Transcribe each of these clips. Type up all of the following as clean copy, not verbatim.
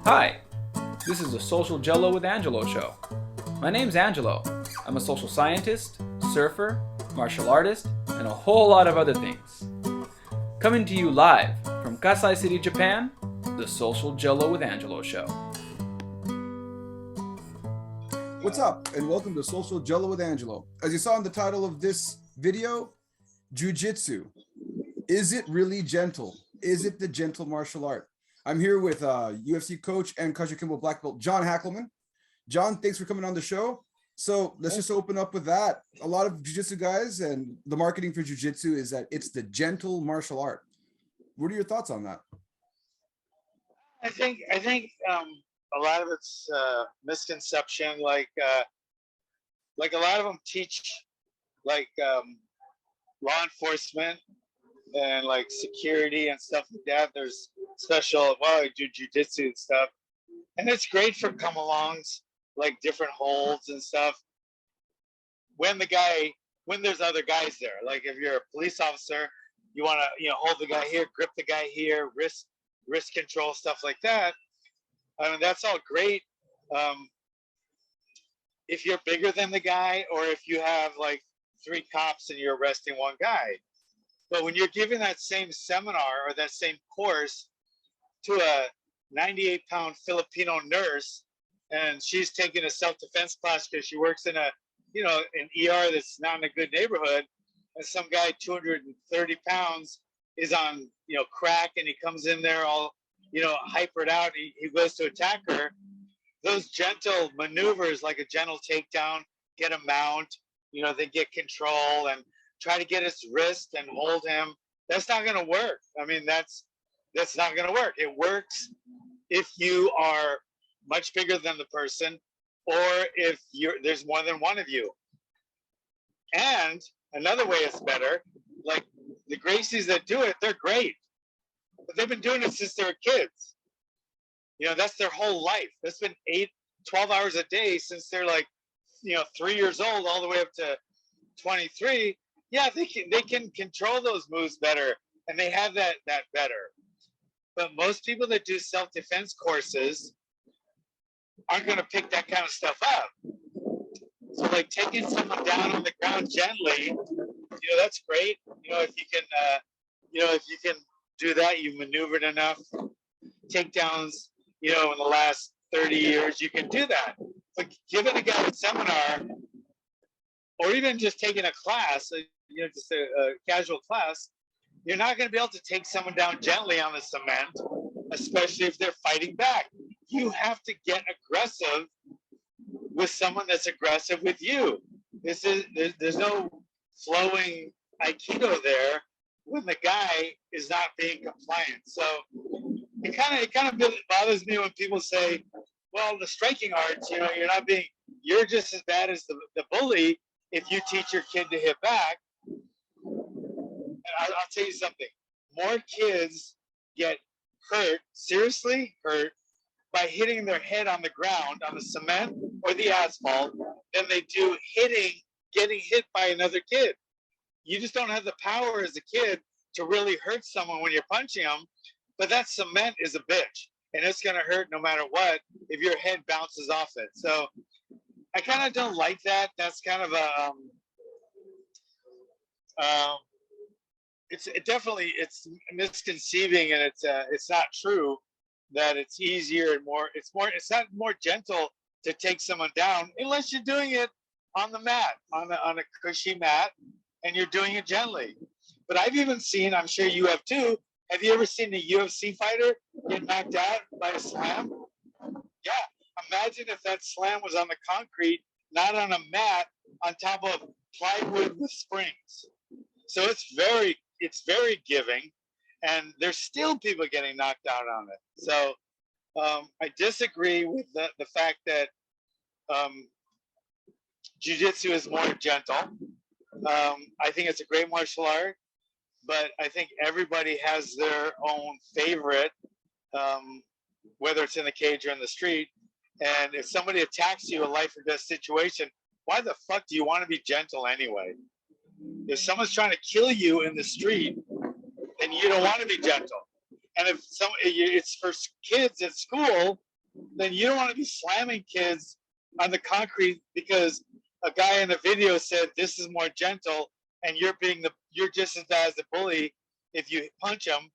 Hi, this is the Social Gelo with Angelo show. My name's Angelo. I'm a social scientist, surfer, martial artist, and a whole lot of other things. Coming to you live from Kasai City, Japan, the Social Gelo with Angelo show. What's up, and welcome to Social Gelo with Angelo. As you saw in the title of this video, Jiu-Jitsu. Is it really gentle? Is it the gentle martial art? I'm here with UFC coach and Kajukenbo black belt, John Hackleman. John, thanks for coming on the show. So let's just open up with that. A lot of jiu-jitsu guys and the marketing for jiu-jitsu is that it's the gentle martial art. What are your thoughts on that? I think a lot of it's misconception. Like a lot of them teach law enforcement and like security and stuff like that. There's special, I do jujitsu and stuff, and it's great for come-alongs, like different holds and stuff. When there's other guys there, like if you're a police officer, you want to hold the guy here, grip the guy here, wrist control, stuff like that. I mean, that's all great. If you're bigger than the guy, or if you have like 3 cops and you're arresting one guy. But when you're giving that same seminar or that same course to a 98-pound Filipino nurse, and she's taking a self-defense class because she works in an ER that's not in a good neighborhood, and some guy 230 pounds is on crack, and he comes in there all hypered out, he goes to attack her. Those gentle maneuvers, like a gentle takedown, get a mount, they get control and try to get his wrist and hold him. That's not going to work. I mean, that's not going to work. It works if you are much bigger than the person, or if there's more than one of you. And another way it's better, like the Gracies that do it, they're great. But they've been doing it since they were kids. That's their whole life. That's been 12 hours a day since they're like, 3 years old all the way up to 23. Yeah, they can control those moves better, and they have that better. But most people that do self-defense courses aren't going to pick that kind of stuff up. So like taking someone down on the ground gently, that's great. If you can do that, you've maneuvered enough takedowns, in the last 30 years, you can do that. But giving a guy a seminar, or even just taking a class, just a casual class, you're not going to be able to take someone down gently on the cement, especially if they're fighting back. You have to get aggressive with someone that's aggressive with you. There's no flowing Aikido there when the guy is not being compliant. So it kind of bothers me when people say, well, the striking arts, you're just as bad as the bully if you teach your kid to hit back. And I'll tell you something, more kids get hurt, seriously hurt, by hitting their head on the ground, on the cement or the asphalt, than they do getting hit by another kid. You just don't have the power as a kid to really hurt someone when you're punching them, but that cement is a bitch, and it's going to hurt no matter what if your head bounces off it. So I kind of don't like that. That's kind of it's misconceiving, and it's not true that it's easier and it's not more gentle to take someone down unless you're doing it on the mat, on a cushy mat, and you're doing it gently. But I've even seen, I'm sure you have too, have you ever seen a UFC fighter get knocked out by a slam? Yeah, imagine if that slam was on the concrete, not on a mat, on top of plywood with springs. So it's very giving, and there's still people getting knocked out on it. So I disagree with the fact that jiu-jitsu is more gentle. I think it's a great martial art, but I think everybody has their own favorite, whether it's in the cage or in the street. And if somebody attacks you, a life or death situation, why the fuck do you want to be gentle anyway? If someone's trying to kill you in the street, then you don't want to be gentle. And if it's for kids at school, then you don't want to be slamming kids on the concrete because a guy in the video said this is more gentle, and you're just as bad as the bully if you punch them.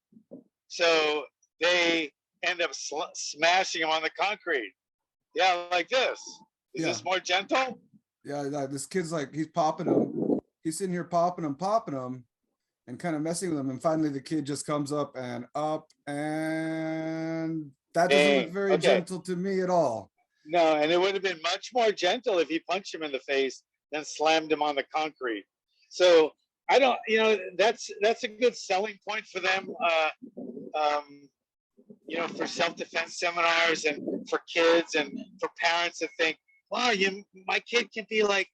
So they end up smashing them on the concrete. Yeah, like this. Is this more gentle? Yeah, this kid's like, he's popping him. He's sitting here popping him, and kind of messing with him. And finally, the kid just comes up, and that doesn't look very gentle to me at all. No, and it would have been much more gentle if he punched him in the face than slammed him on the concrete. So I don't, that's a good selling point for them. For self-defense seminars and for kids and for parents to think, wow, my kid can be like,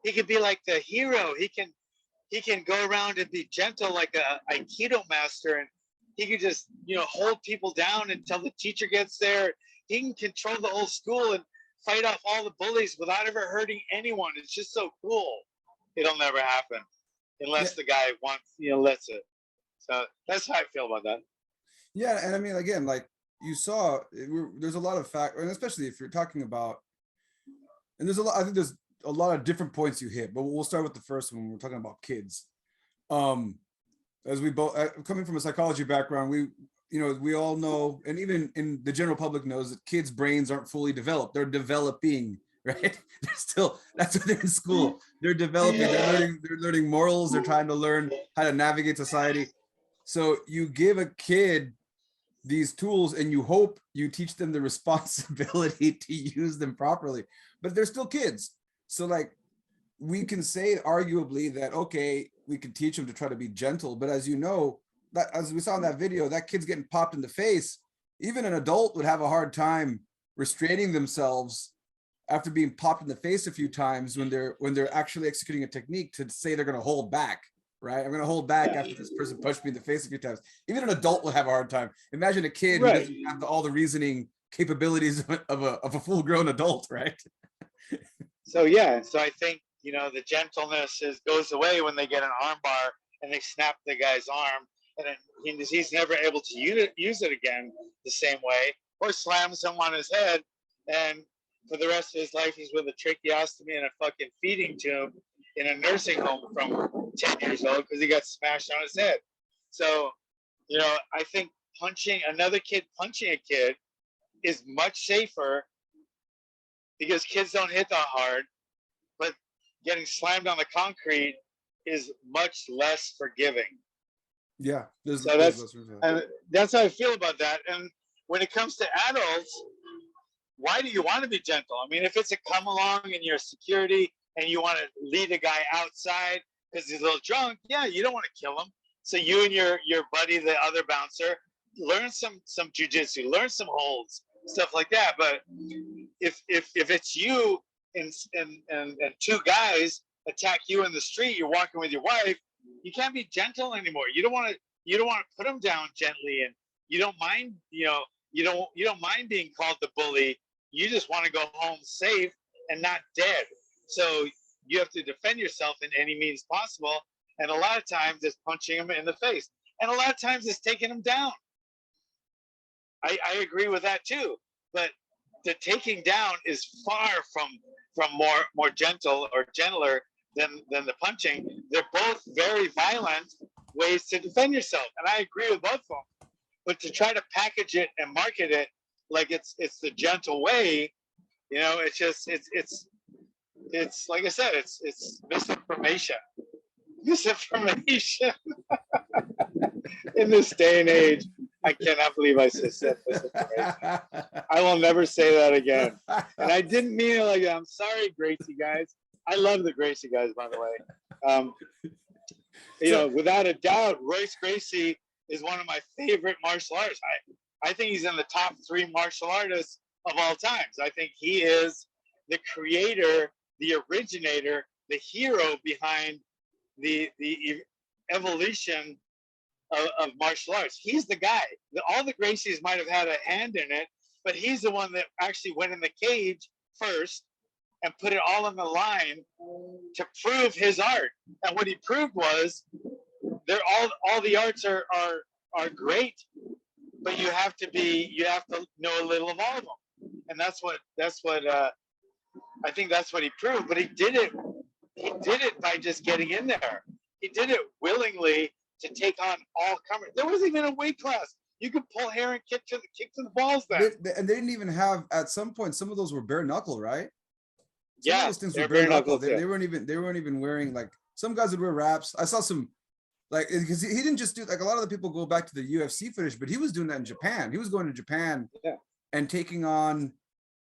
he could be like the hero. He can go around and be gentle like a Aikido master, and he could just, hold people down until the teacher gets there. He can control the whole school and fight off all the bullies without ever hurting anyone. It's just so cool. It'll never happen unless the guy lets it. So that's how I feel about that. Yeah, and I mean, again, like you saw, there's a lot of and especially if you're talking about, and I think there's a lot of different points you hit, but we'll start with the first one when we're talking about kids. As we both, coming from a psychology background, we all know, and even in the general public knows, that kids' brains aren't fully developed. They're developing, right? They're still, that's what they're in school. They're developing, they're learning morals. They're trying to learn how to navigate society. So you give a kid these tools and you hope you teach them the responsibility to use them properly, but they're still kids. So like, we can say arguably that, okay, we could teach them to try to be gentle, but as you know, that, as we saw in that video, that kid's getting popped in the face. Even an adult would have a hard time restraining themselves after being popped in the face a few times when they're actually executing a technique to say they're going to hold back, right? I'm going to hold back after this person punched me in the face a few times. Even an adult will have a hard time. Imagine a kid who doesn't have all the reasoning capabilities of a full-grown adult, right? So I think the gentleness goes away when they get an arm bar and they snap the guy's arm, and then he's never able to use it again the same way, or slams him on his head, and for the rest of his life he's with a tracheostomy and a fucking feeding tube in a nursing home from 10 years old because he got smashed on his head. So I think another kid punching a kid is much safer because kids don't hit that hard, but getting slammed on the concrete is much less forgiving. Yeah, that's how I feel about that. And when it comes to adults, why do you want to be gentle? I mean, if it's a come along and you're security and you want to lead a guy outside because he's a little drunk, you don't want to kill him. So you and your buddy, the other bouncer, learn some jiu-jitsu, learn some holds, stuff like that. But if it's you and two guys attack you in the street, you're walking with your wife, you can't be gentle anymore. You don't want to put them down gently, and you don't mind, you don't mind being called the bully. You just want to go home safe and not dead. So you have to defend yourself in any means possible. And a lot of times it's punching them in the face. And a lot of times it's taking them down. I agree with that too. But the taking down is far from more gentle or gentler than the punching. They're both very violent ways to defend yourself. And I agree with both of them. But to try to package it and market it like it's the gentle way, it's like I said, it's misinformation. Misinformation. In this day and age, I cannot believe I said misinformation. I will never say that again. And I didn't mean it like that. I'm sorry, Gracie guys. I love the Gracie guys, by the way. Without a doubt, Royce Gracie is one of my favorite martial artists. I think he's in the top 3 martial artists of all times. I think he is the creator, the originator, the hero behind the evolution of martial arts. He's the guy. All the Gracies might have had a hand in it, but he's the one that actually went in the cage first and put it all on the line to prove his art. And what he proved was they're all the arts are great, but you have to know a little of all of them. and that's what I think that's what he proved. But he did it by just getting in there. He did it willingly to take on all comers. There wasn't even a weight class. You could pull hair and kick to the balls then. And they didn't even have, at some point, some of those were bare knuckle, right? Some of Yeah, those things they're were bare bare knuckle. knuckles, yeah. They weren't even wearing, like, some guys would wear wraps. I saw some, like, because he didn't just do, like, a lot of the people go back to the UFC footage, but he was doing that in Japan. He was going to Japan and taking on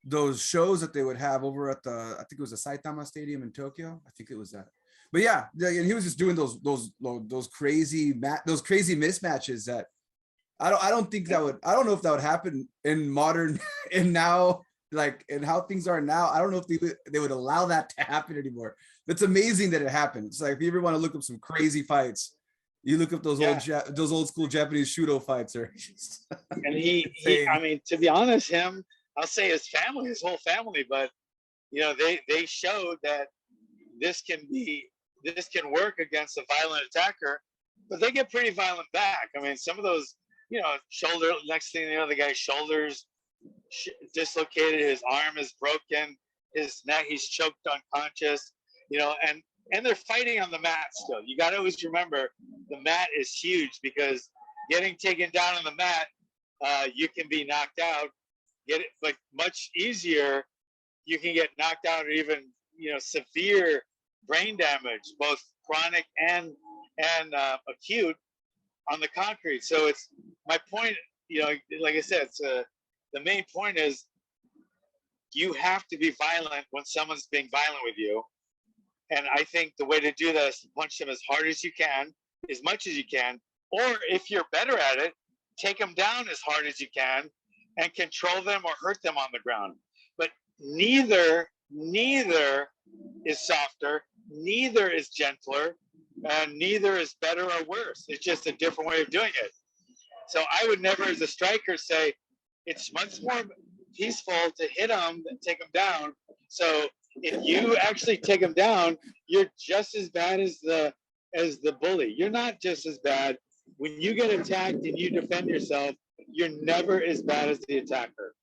those shows that they would have over at the, I think it was the Saitama Stadium in Tokyo. I think it was that. But yeah, and he was just doing those crazy mismatches that I don't think that would, I don't know if that would happen in modern and now, like, and how things are now. I don't know if they would allow that to happen anymore. It's amazing that it happened. It's like, if you ever want to look up some crazy fights, you look up those old school Japanese Shudo fights. Are just and he I mean, to be honest, I'll say his whole family, but you know, they showed that this can work against a violent attacker, but they get pretty violent back. I mean, some of those, you know, next thing you know, the guy's shoulders dislocated, his arm is broken, his neck, he's choked unconscious, you know, and they're fighting on the mat still. You got to always remember the mat is huge, because getting taken down on the mat, you can be knocked out. But much easier, you can get knocked out, or even, you know, severe brain damage, both chronic and acute, on the concrete. So it's my point, you know, like I said, it's the main point is you have to be violent when someone's being violent with you. And I think the way to do that is to punch them as hard as you can, as much as you can, or if you're better at it, take them down as hard as you can and control them or hurt them on the ground. But neither is softer, neither is gentler, and neither is better or worse. It's just a different way of doing it. So I would never, as a striker, say it's much more peaceful to hit them than take them down. So if you actually take them down, you're just as bad as the bully. You're not just as bad. When you get attacked and you defend yourself, you're never as bad as the attacker.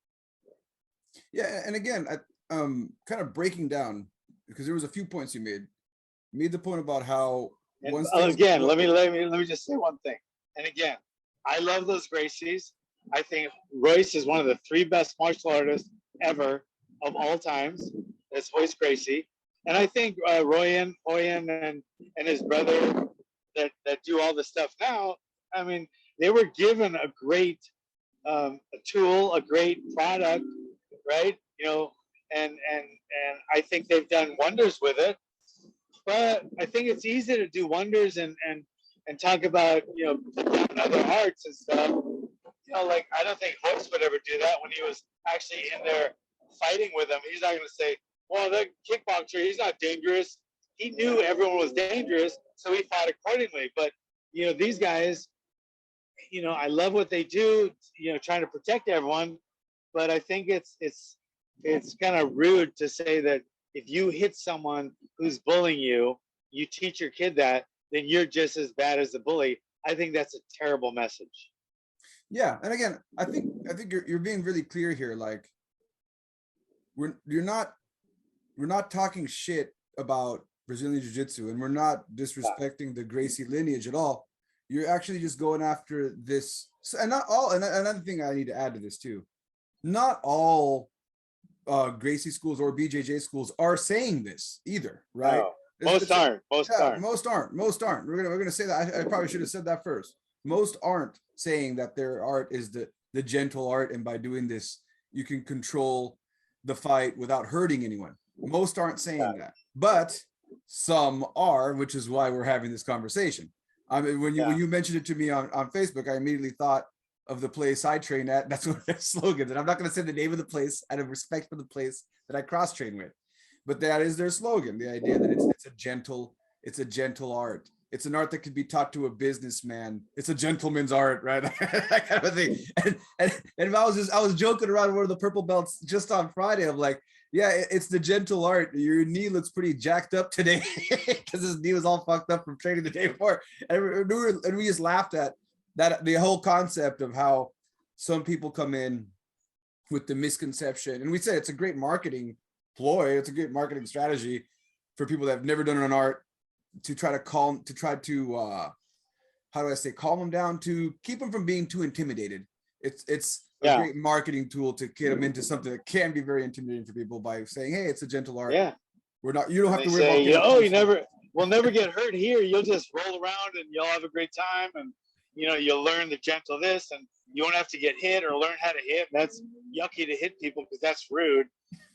Yeah, and again, kind of breaking down, because there was a few points you made the point about how once again, let me just say one thing. And again, I love those Gracies. I think Royce is one of the 3 best martial artists ever of all times. That's Royce Gracie. And I think Hoyen and his brother that do all the stuff now, I mean, they were given a great a tool, a great product, right? You know, and I think they've done wonders with it. But I think it's easy to do wonders and talk about, you know, other arts and stuff. You know, like, I don't think Royce would ever do that when he was actually in there fighting with him. He's not going to say, well, the kickboxer, he's not dangerous. He knew everyone was dangerous, so he fought accordingly. But, you know, these guys, you know, I love what they do, you know, trying to protect everyone. But I think it's kind of rude to say that if you hit someone who's bullying you, you teach your kid that, then you're just as bad as the bully. I think that's a terrible message. Yeah, and again, I think you're being really clear here. Like, we're not talking shit about Brazilian Jiu-Jitsu, and we're not disrespecting the Gracie lineage at all. You're actually just going after this, and not all. And another thing I need to add to this too, not all Gracie schools or BJJ schools are saying this either, right? No, most aren't. Most aren't. We're gonna say that. I probably should have said that first. Most aren't saying that their art is the gentle art, and by doing this, you can control the fight without hurting anyone. Most aren't saying that, but some are, which is why we're having this conversation. I mean, when you mentioned it to me on Facebook, I immediately thought of the place I train at. That's what their slogan. And I'm not going to say the name of the place out of respect for the place that I cross train with, but that is their slogan. The idea that it's a gentle art. It's an art that could be taught to a businessman. It's a gentleman's art, right? That kind of thing. And I was joking around with one of the purple belts just on Friday. I'm like, yeah, it's the gentle art. Your knee looks pretty jacked up today because his knee was all fucked up from training the day before. And we just laughed at that, the whole concept of how some people come in with the misconception. And we say it's a great marketing ploy. It's a great marketing strategy for people that have never done an art to try to calm them down, to keep them from being too intimidated. It's a great marketing tool to get them into something that can be very intimidating for people by saying, hey, it's a gentle art. Yeah. You don't have to worry about we'll never get hurt here. You'll just roll around and you'll have a great time, and you'll learn the gentle this, and you won't have to get hit or learn how to hit. That's yucky to hit people because that's rude.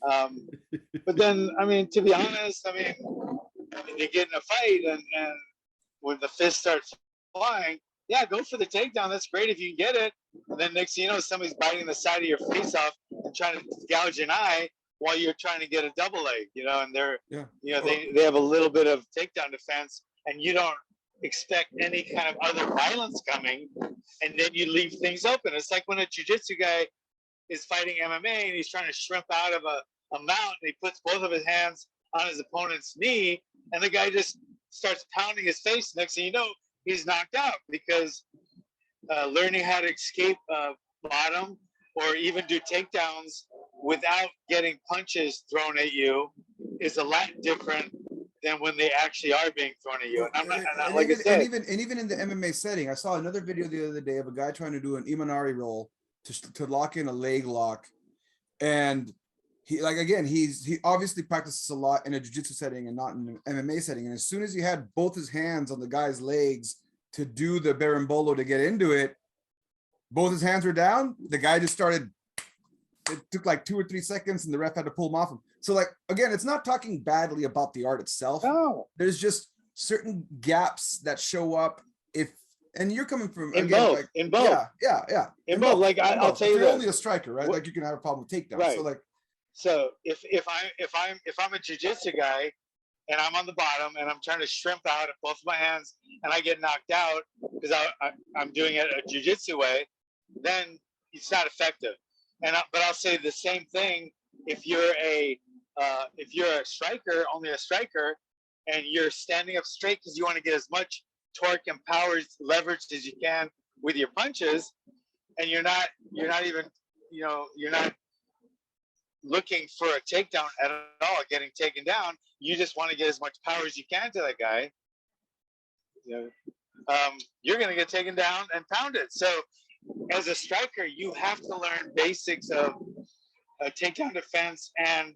But then, to be honest, they get in a fight and when the fist starts flying, yeah, go for the takedown. That's great if you can get it. And then next thing you know, somebody's biting the side of your face off and trying to gouge an eye while you're trying to get a double leg, and they have a little bit of takedown defense, and you don't expect any kind of other violence coming, and then you leave things open. It's like when a jiu-jitsu guy is fighting MMA and he's trying to shrimp out of a mount, and he puts both of his hands on his opponent's knee, and the guy just starts pounding his face. Next thing you know, he's knocked out, because learning how to escape bottom or even do takedowns without getting punches thrown at you is a lot different than when they actually are being thrown at you. And even in the MMA setting, I saw another video the other day of a guy trying to do an Imanari roll to lock in a leg lock. And he obviously practices a lot in a jiu-jitsu setting and not in an MMA setting. And as soon as he had both his hands on the guy's legs to do the berimbolo to get into it, both his hands were down. The guy just started. It took like 2 or 3 seconds, and the ref had to pull him off him. So, again, it's not talking badly about the art itself. No. There's just certain gaps that show up and you're coming from in both. In both. I'll tell you, you're only a striker, right? You can have a problem with takedowns. Right. So if I'm a jiu-jitsu guy and I'm on the bottom and I'm trying to shrimp out of both of my hands and I get knocked out because I'm doing it a jiu-jitsu way, then it's not effective. But I'll say the same thing if you're a striker, only a striker, and you're standing up straight because you want to get as much torque and power leverage as you can with your punches, and you're not looking for a takedown at all, getting taken down. You just want to get as much power as you can to that guy. You're going to get taken down and pounded. So as a striker, you have to learn basics of takedown defense and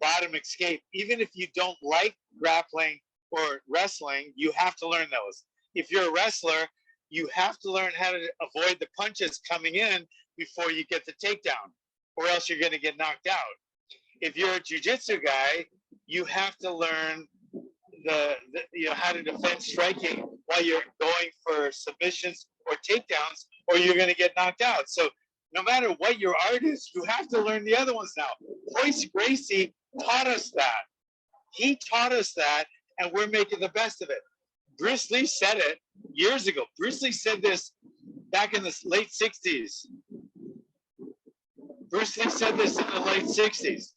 bottom escape. Even if you don't like grappling or wrestling, you have to learn those. If you're a wrestler, you have to learn how to avoid the punches coming in before you get the takedown, or else you're going to get knocked out. If you're a jiu-jitsu guy, you have to learn how to defend striking while you're going for submissions or takedowns, or you're going to get knocked out. So no matter what your art is, you have to learn the other ones now. Royce Gracie taught us that. He taught us that, and we're making the best of it. Bruce Lee said it years ago. Bruce Lee said this back in the late 60s. Bruce Lee said this in the late 60s.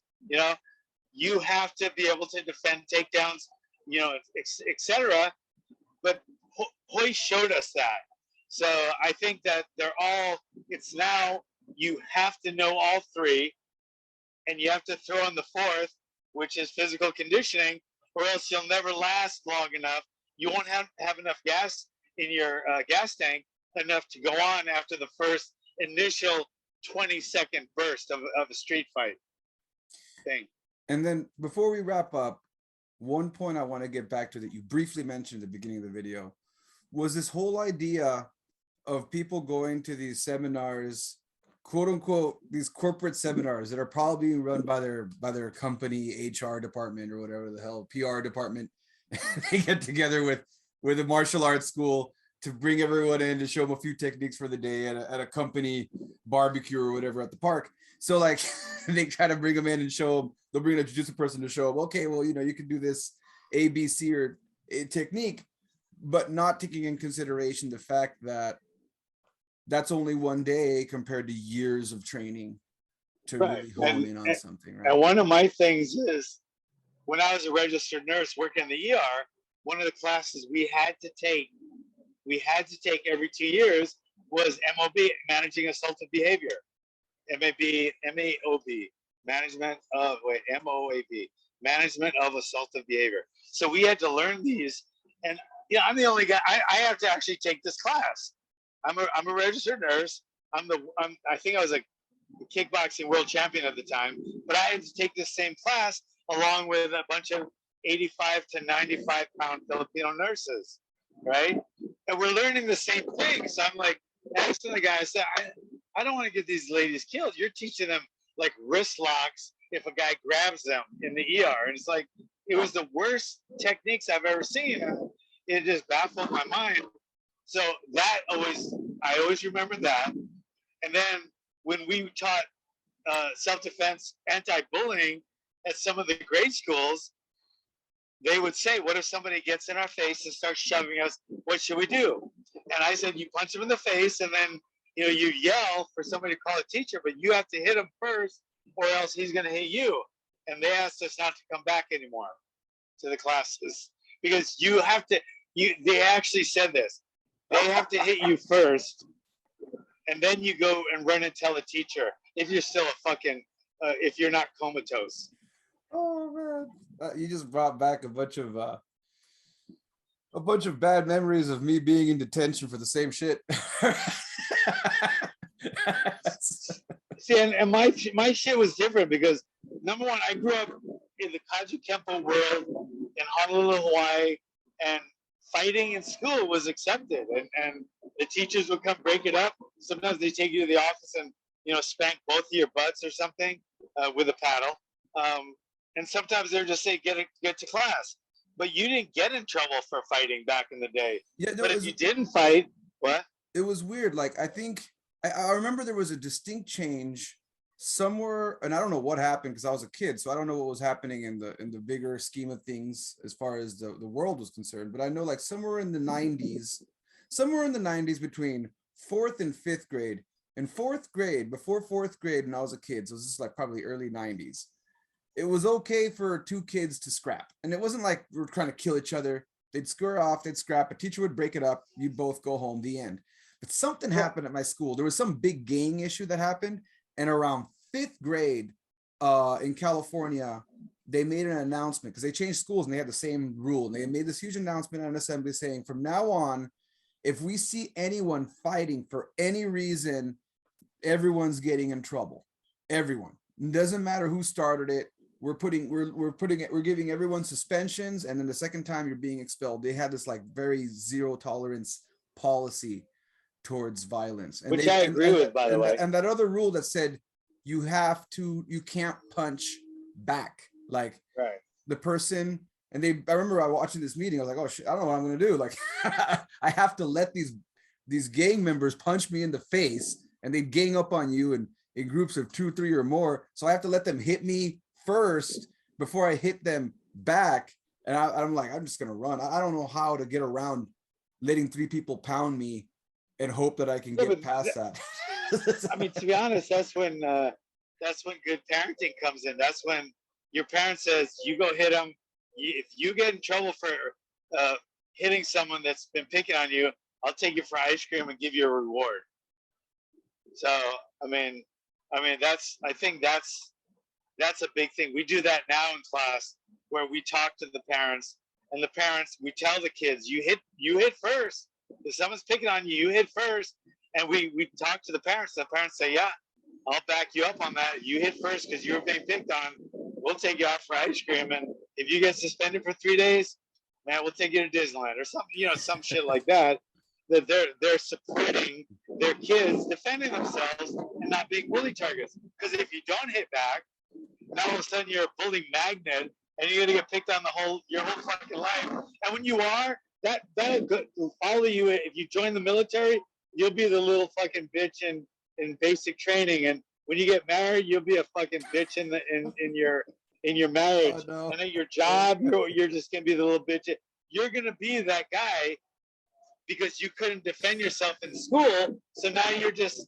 You have to be able to defend takedowns, etc. But Royce showed us that. So I think that it's now you have to know all three, and you have to throw in the fourth, which is physical conditioning, or else you'll never last long enough. You won't have enough gas in your gas tank enough to go on after the first initial 20-second burst of a street fight thing. And then before we wrap up, one point I want to get back to that you briefly mentioned at the beginning of the video was this whole idea of people going to these seminars, quote unquote, these corporate seminars that are probably run by their company HR department or whatever the hell, PR department. They get together with a martial arts school to bring everyone in to show them a few techniques for the day at a company barbecue or whatever at the park. So they try to bring them in and show them, they'll bring a jiu-jitsu person to show them, okay, well, you can do this A, B, C or a technique, but not taking in consideration the fact that that's only one day compared to years of training to really hone in on something. Right? And one of my things is when I was a registered nurse working in the ER, one of the classes we had to take every 2 years was MOB, managing assaultive behavior. MAB, MAOB, management of MOAB, management of assaultive behavior. So we had to learn these, and I'm the only guy. I have to actually take this class. I'm a registered nurse. I think I was a kickboxing world champion at the time, but I had to take this same class along with a bunch of 85 to 95 pound Filipino nurses, right? And we're learning the same thing. So I'm like, asking the guy, I said, I don't want to get these ladies killed. You're teaching them like wrist locks if a guy grabs them in the ER. And it's like, it was the worst techniques I've ever seen. And it just baffled my mind. So I always remember that. And then when we taught self-defense, anti-bullying at some of the grade schools, they would say, what if somebody gets in our face and starts shoving us? What should we do? And I said, you punch him in the face, and then you yell for somebody to call a teacher, but you have to hit him first, or else he's going to hit you. And they asked us not to come back anymore to the classes because you have to. They actually said this. They have to hit you first, and then you go and run and tell a teacher if you're still if you're not comatose. Oh man, you just brought back a bunch of bad memories of me being in detention for the same shit. See, and my shit was different because number one, I grew up in the Kajukenbo world in Honolulu, Hawaii, and fighting in school was accepted, and the teachers would come break it up. Sometimes they take you to the office and spank both of your butts or something with a paddle. And sometimes they're just say get to class, but you didn't get in trouble for fighting back in the day. Yeah, no, but if you didn't fight, what? It was weird. Like I think I remember there was a distinct change somewhere, and I don't know what happened because I was a kid, so I don't know what was happening in the bigger scheme of things as far as the world was concerned. But I know like somewhere in the 90s between 4th and 5th grade. In 4th grade, before 4th grade, when I was a kid, so this is like probably early 90s. It was okay for two kids to scrap. And it wasn't like we were trying to kill each other. They'd square off, they'd scrap, a teacher would break it up, you'd both go home, the end. But something happened at my school. There was some big gang issue that happened. And around 5th grade in California, they made an announcement because they changed schools and they had the same rule. And they made this huge announcement on assembly saying, from now on, if we see anyone fighting for any reason, everyone's getting in trouble. Everyone. It doesn't matter who started it. We're giving everyone suspensions, and then the second time you're being expelled. They had this like very zero tolerance policy towards violence, and which I agree with, by the way. And that other rule that said you can't punch back, like right. The person. And I remember I watching this meeting. I was like, oh shit, I don't know what I'm gonna do. Like I have to let these gang members punch me in the face, and they gang up on you and in groups of 2, 3 or more. So I have to let them hit me first before I hit them back. And I'm like, I'm just gonna run. I don't know how to get around letting 3 people pound me and hope that I can get past that. I mean, to be honest, that's when good parenting comes in. That's when your parent says, you go hit them. If you get in trouble for hitting someone that's been picking on you, I'll take you for ice cream and give you a reward. So, I think that's a big thing. We do that now in class where we talk to the parents, and the parents, we tell the kids, you hit first. If someone's picking on you, you hit first. And we talk to the parents. The parents say, yeah, I'll back you up on that. You hit first because you were being picked on. We'll take you out for ice cream. And if you get suspended for 3 days, man, we'll take you to Disneyland or something, some shit like that. That they're supporting their kids defending themselves and not being bully targets. Because if you don't hit back, now all of a sudden you're a bully magnet and you're gonna get picked on your whole fucking life. And when you are, that'll follow you. If you join the military, you'll be the little fucking bitch in basic training. And when you get married, you'll be a fucking bitch in your marriage. Oh, no. And at your job, you're just gonna be the little bitch. You're gonna be that guy because you couldn't defend yourself in school. So now you're just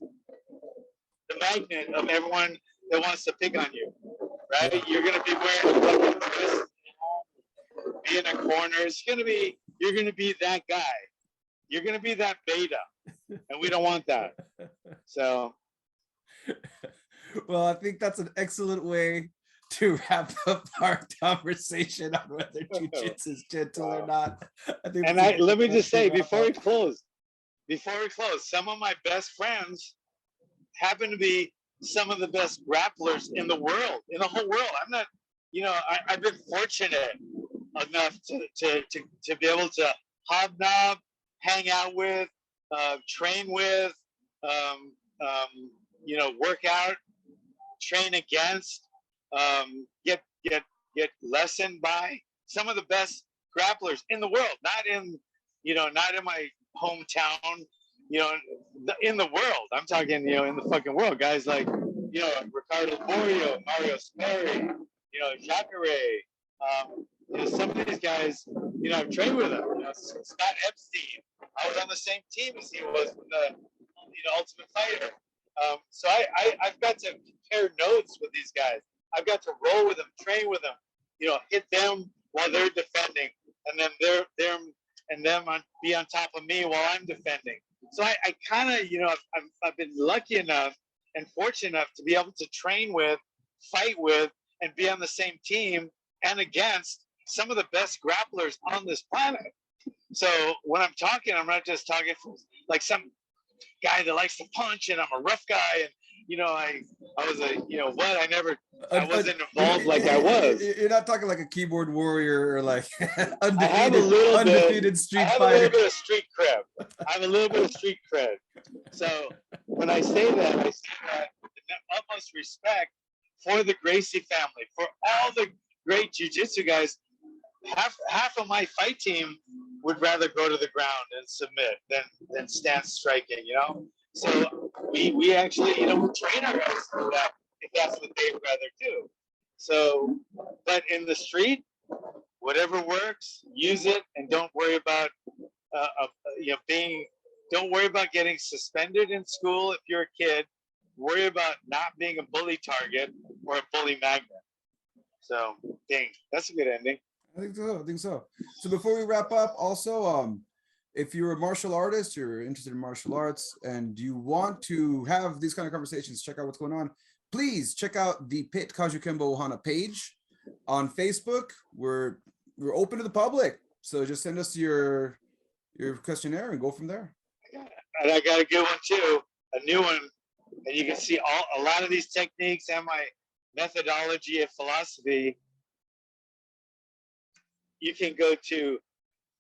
the magnet of everyone that wants to pick on you, right? You're gonna be wearing a fucking twist, be in a corner. You're gonna be that guy. You're gonna be that beta, and we don't want that. So Well, I think that's an excellent way to wrap up our conversation on whether jiu-jitsu is gentle or not. I think And let me just say before we close, some of my best friends happen to be some of the best grapplers in the world, in the whole world. I'm not, I've been fortunate enough to be able to hobnob, hang out with, train with, work out, train against, get lessoned by some of the best grapplers in the world. Not in my hometown, in the world. I'm talking, in the fucking world. Guys like, Ricardo Borio, Mario Speri, Jacare, some of these guys, I've trained with them. Scott Epstein. I was on the same team as he was with the, Ultimate Fighter. So I've got to compare notes with these guys. I've got to roll with them, train with them, hit them while they're defending, and then be on top of me while I'm defending. So I kind of, I've been lucky enough and fortunate enough to be able to train with, fight with, and be on the same team and against some of the best grapplers on this planet. So when I'm talking, I'm not just talking for like some guy that likes to punch and I'm a rough guy and I was I wasn't involved like I was. You're not talking like a keyboard warrior or like undefeated, I have a little street fighter. I have a little bit of street cred. I have a little bit of street cred. So when I say that with the utmost respect for the Gracie family, for all the great jiu-jitsu guys. Half of my fight team would rather go to the ground and submit than stand striking, So we actually, we train our guys for that if that's what they'd rather do. So, but in the street, whatever works, use it, and don't worry about don't worry about getting suspended in school if you're a kid. Worry about not being a bully target or a bully magnet. So, that's a good ending. I think so. So before we wrap up, also, if you're a martial artist, you're interested in martial arts, and you want to have these kind of conversations, check out what's going on. Please check out the Pit Kajukenbo Ohana page on Facebook. We're open to the public, so just send us your questionnaire and go from there. And I got a good one too, a new one, and you can see a lot of these techniques and my methodology and philosophy. You can go to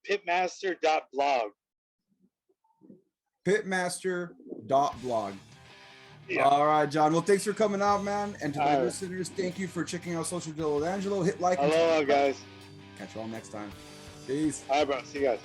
pitmaster.blog. Pitmaster.blog. Yeah. All right, John. Well, thanks for coming out, man. And to the listeners, thank you for checking out Social Gelo with Angelo. Hit like. Aloha, guys. Catch you all next time. Peace. All right, bro. See you guys.